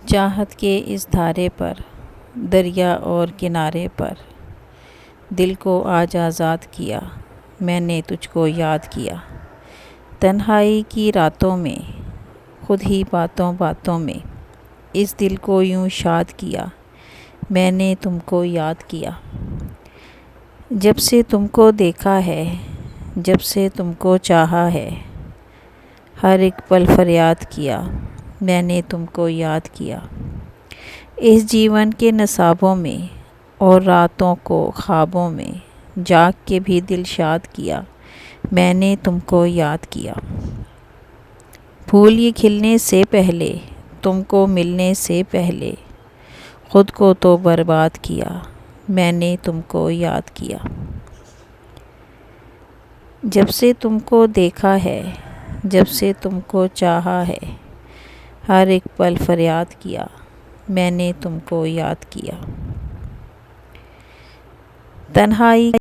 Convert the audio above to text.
چاہت کے اس دھارے پر، دریا اور کنارے پر، دل کو آج آزاد کیا، میں نے تجھ کو یاد کیا۔ تنہائی کی راتوں میں، خود ہی باتوں باتوں میں، اس دل کو یوں شاد کیا، میں نے تم کو یاد کیا۔ جب سے تم کو دیکھا ہے، جب سے تم کو چاہا ہے، ہر ایک پل فریاد کیا، میں نے تم کو یاد کیا۔ اس جیون کے نصابوں میں اور راتوں کو خوابوں میں جاگ کے بھی دل شاد کیا، میں نے تم کو یاد کیا۔ پھول یہ کھلنے سے پہلے، تم کو ملنے سے پہلے، خود کو تو برباد کیا، میں نے تم کو یاد کیا۔ جب سے تم کو دیکھا ہے، جب سے تم کو چاہا ہے، ہر ایک پل فریاد کیا، میں نے تم کو یاد کیا۔ تنہائی